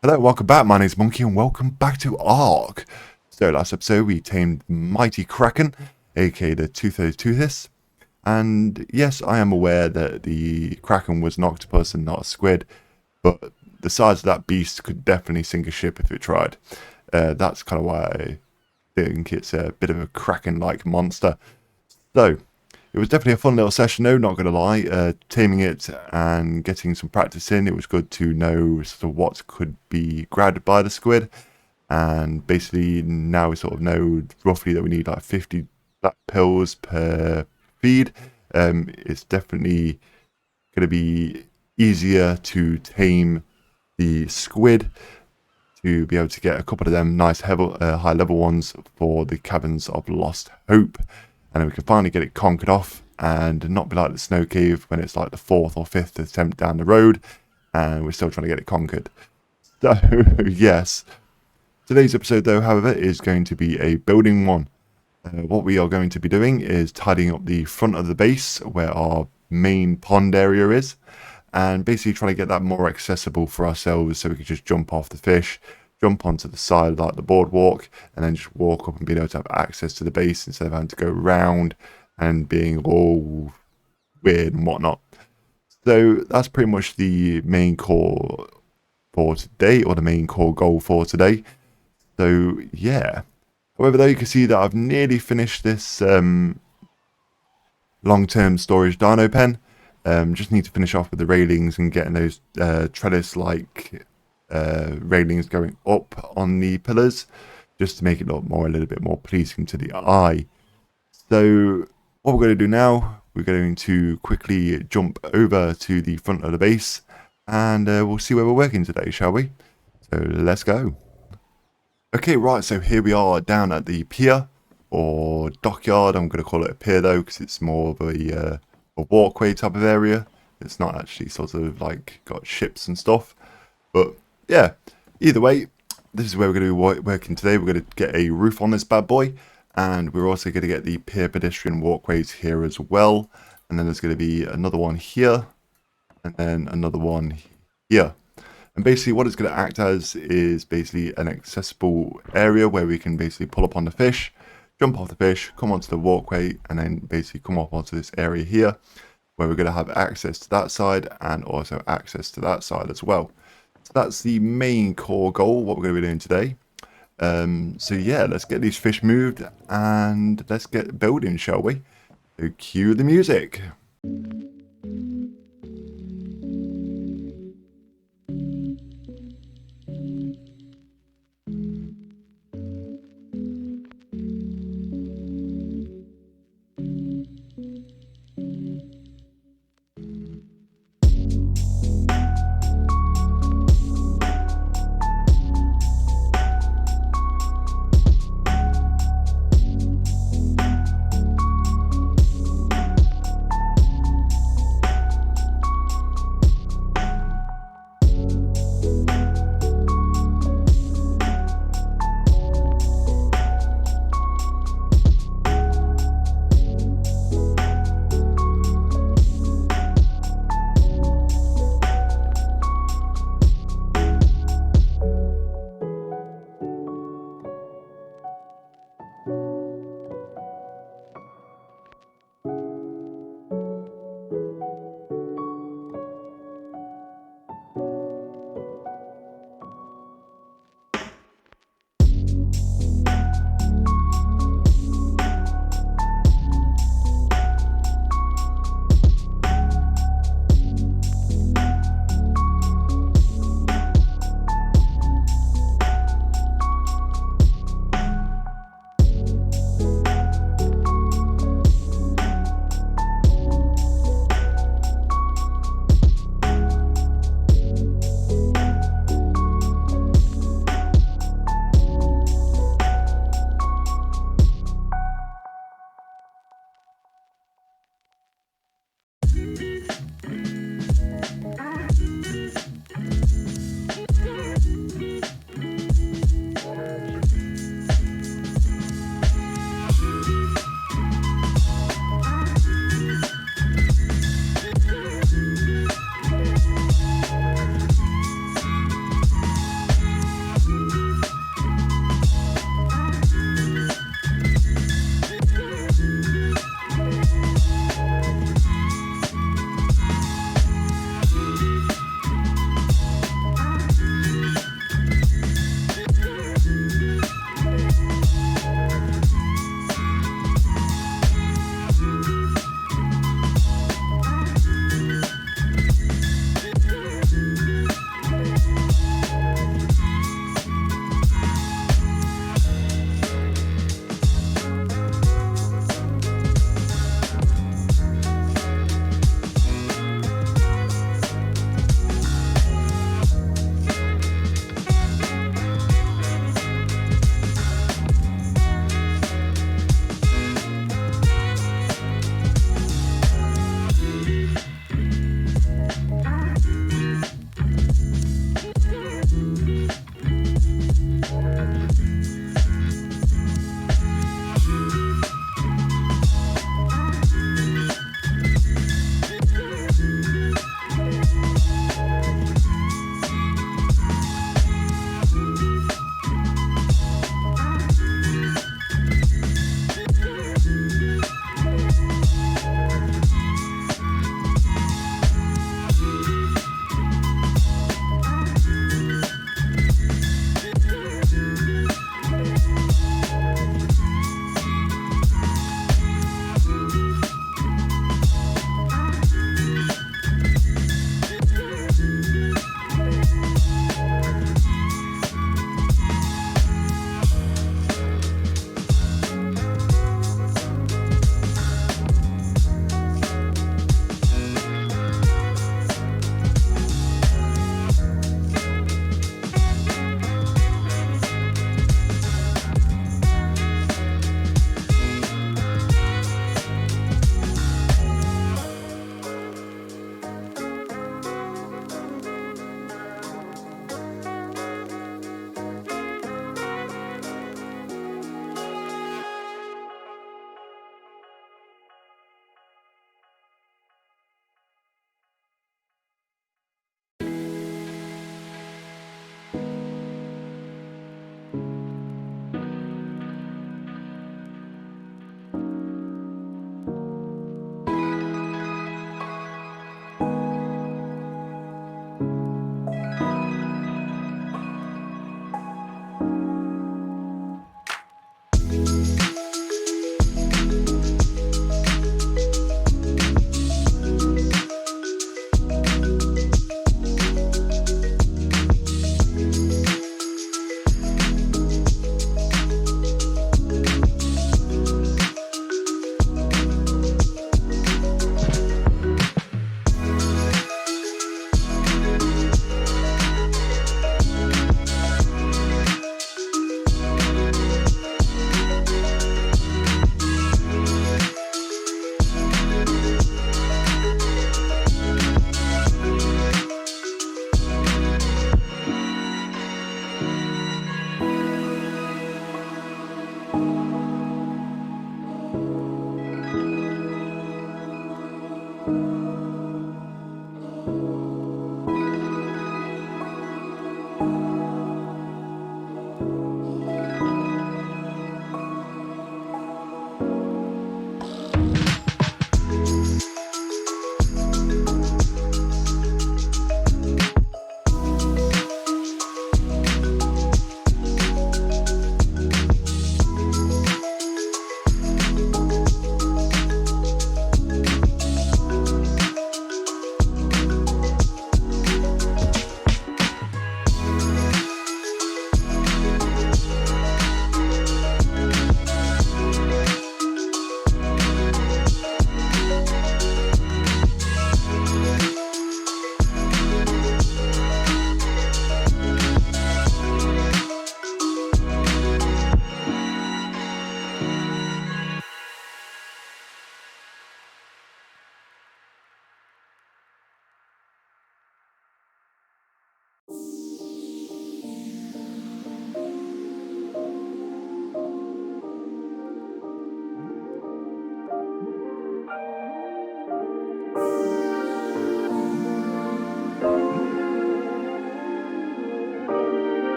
Hello, welcome back. My name's Monkey, and welcome back to ARK. So, last episode we tamed Mighty Kraken, aka the Toothless. And yes, I am aware that the Kraken was an octopus and not a squid, but the size of that beast could definitely sink a ship if it tried. That's kind of why I think it's a bit of a Kraken-like monster. So, it was definitely a fun little session though, not going to lie. Taming it and getting some practice in, it was good to know sort of what could be grabbed by the squid. And basically now we sort of know roughly that we need like 50 black pills per feed. It's definitely going to be easier to tame the squid to be able to get a couple of them nice high level ones for the Caverns of Lost Hope. And then we can finally get it conquered off and not be like the snow cave when it's like the 4th or 5th attempt down the road and we're still trying to get it conquered. So, yes. Today's episode, though, however, is going to be a building one. What we are going to be doing is tidying up the front of the base where our main pond area is and basically trying to get that more accessible for ourselves so we can just jump off the fish, jump onto the side like the boardwalk, and then just walk up and be able to have access to the base instead of having to go round and being all weird and whatnot. So that's pretty much the main core for today, or the main core goal for today. So yeah. However, though, you can see that I've nearly finished this long-term storage dino pen. Just need to finish off with the railings and getting those trellis-like railings going up on the pillars just to make it look a little bit more pleasing to the eye. So what we're going to do now, we're going to quickly jump over to the front of the base and we'll see where we're working today, shall we? So let's go. Okay, right, so here we are down at the pier or dockyard. I'm going to call it a pier though because it's more of a walkway type of area. It's not actually sort of like got ships and stuff, but yeah, either way, this is where we're going to be working today. We're going to get a roof on this bad boy, and we're also going to get the pier pedestrian walkways here as well. And then there's going to be another one here, and then another one here. And basically what it's going to act as is basically an accessible area where we can basically pull up on the fish, jump off the fish, come onto the walkway, and then basically come up onto this area here, where we're going to have access to that side and also access to that side as well. So that's the main core goal, what we're going to be doing today. So yeah, let's get these fish moved and let's get building, shall we? So cue the music.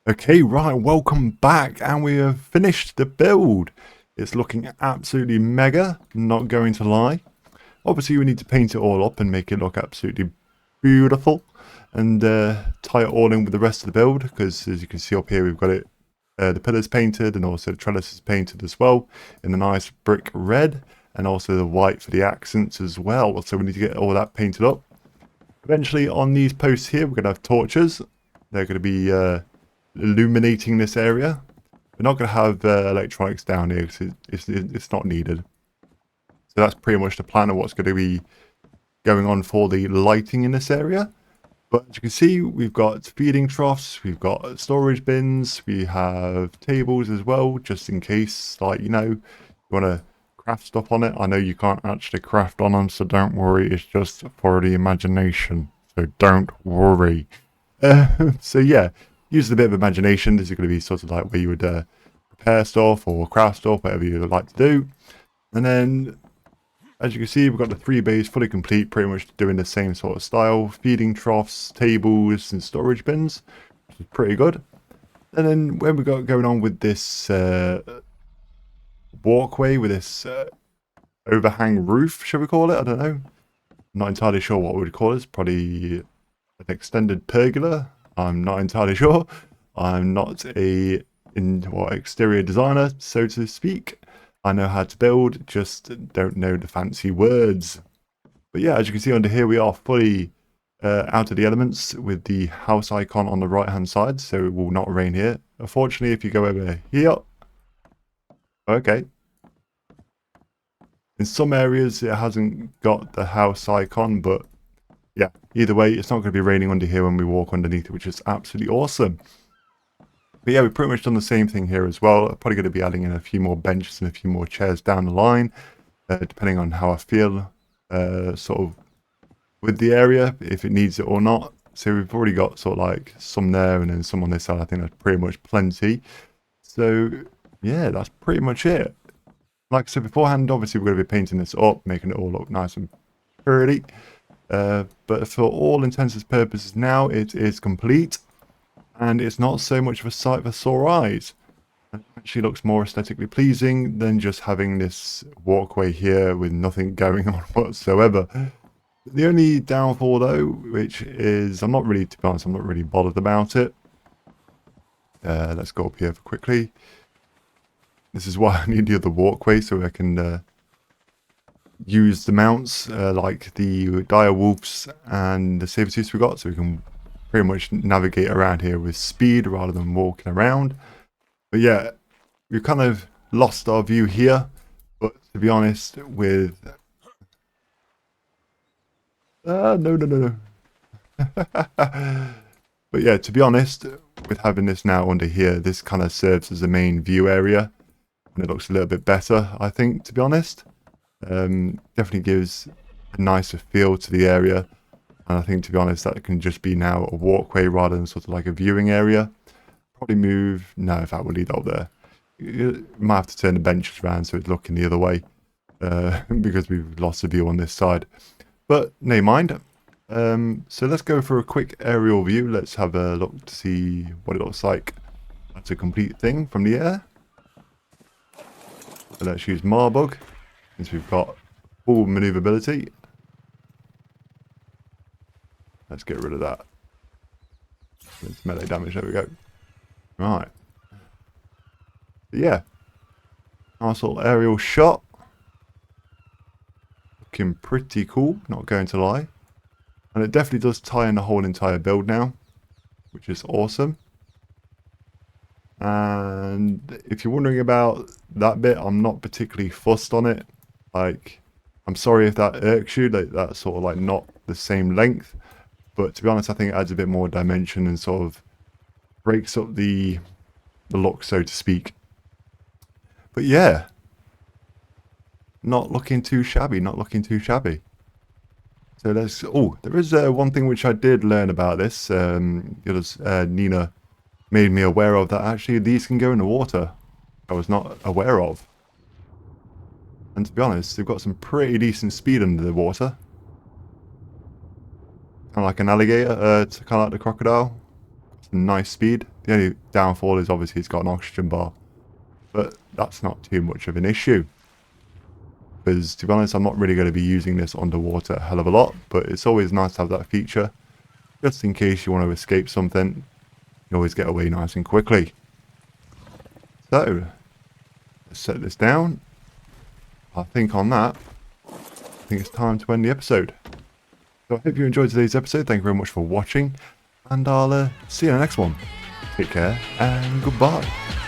Okay, right, welcome back, and we have finished the build. It's looking absolutely mega, not going to lie. Obviously, we need to paint it all up and make it look absolutely beautiful, and tie it all in with the rest of the build, because as you can see up here, we've got it, the pillars painted, and also the trellises painted as well, in the nice brick red, and also the white for the accents as well. So we need to get all that painted up. Eventually, on these posts here, we're going to have torches. They're going to be illuminating this area. We're not going to have electronics down here because it's not needed. So that's pretty much the plan of what's going to be going on for the lighting in this area. But as you can see, we've got feeding troughs, we've got storage bins, we have tables as well, just in case, like, you know, you want to craft stuff on it. I know you can't actually craft on them, so don't worry. It's just for the imagination. So don't worry. So yeah, use a bit of imagination. This is going to be sort of like where you would prepare stuff or craft stuff, whatever you would like to do. And then, as you can see, we've got the 3 bays fully complete, pretty much doing the same sort of style. Feeding troughs, tables, and storage bins, which is pretty good. And then when we got going on with this walkway, with this overhang roof, shall we call it? I don't know. Not entirely sure what we would call it. It's probably an extended pergola. I'm not entirely sure. I'm not a exterior designer, so to speak. I know how to build, just don't know the fancy words. But yeah, as you can see under here, we are fully out of the elements with the house icon on the right hand side, so it will not rain here. Unfortunately, if you go over here, okay. In some areas, it hasn't got the house icon, but yeah, either way, it's not going to be raining under here when we walk underneath it, which is absolutely awesome. But yeah, we've pretty much done the same thing here as well. I'm probably going to be adding in a few more benches and a few more chairs down the line, depending on how I feel, sort of with the area, if it needs it or not. So we've already got sort of like some there and then some on this side. I think that's pretty much plenty. So yeah, that's pretty much it. Like I said beforehand, obviously we're going to be painting this up, making it all look nice and pretty. But for all intents and purposes now, it is complete. And it's not so much of a sight for sore eyes. It actually looks more aesthetically pleasing than just having this walkway here with nothing going on whatsoever. The only downfall though, which is, I'm not really, to be honest, I'm not really bothered about it. Let's go up here for quickly. This is why I need the other walkway, so I can use the mounts like the dire wolves and the saber-tooths we got, so we can pretty much navigate around here with speed rather than walking around. But yeah, we've kind of lost our view here, but to be honest, with no. But yeah, to be honest, with having this now under here, this kind of serves as the main view area, and it looks a little bit better, I think, to be honest. Definitely gives a nicer feel to the area. And I think, to be honest, that can just be now a walkway rather than sort of like a viewing area. Probably move... No, in fact, we'll leave that up there. You might have to turn the benches around so it's looking the other way. Because we've lost the view on this side. But, no mind. So let's go for a quick aerial view. Let's have a look to see what it looks like. That's a complete thing from the air. So let's use Marbug, since we've got full maneuverability. Let's get rid of that. It's melee damage, there we go. Right. But yeah. Nice little aerial shot. Looking pretty cool, not going to lie. And it definitely does tie in the whole entire build now, which is awesome. And if you're wondering about that bit, I'm not particularly fussed on it. Like, I'm sorry if that irks you, like that's sort of like not the same length. But to be honest, I think it adds a bit more dimension and sort of breaks up the look, so to speak. But yeah, not looking too shabby, not looking too shabby. So let's... Oh, there is one thing which I did learn about this. Nina made me aware of, that actually these can go in the water. I was not aware of. And to be honest, they've got some pretty decent speed under the water. Kind of like an alligator, kind of like the crocodile. some nice speed. The only downfall is obviously it's got an oxygen bar, but that's not too much of an issue. Because to be honest, I'm not really going to be using this underwater a hell of a lot, but it's always nice to have that feature. Just in case you want to escape something, you always get away nice and quickly. So, let's set this down. I think on that, I think it's time to end the episode. So I hope you enjoyed today's episode. Thank you very much for watching, and I'll see you in the next one. Take care, and goodbye.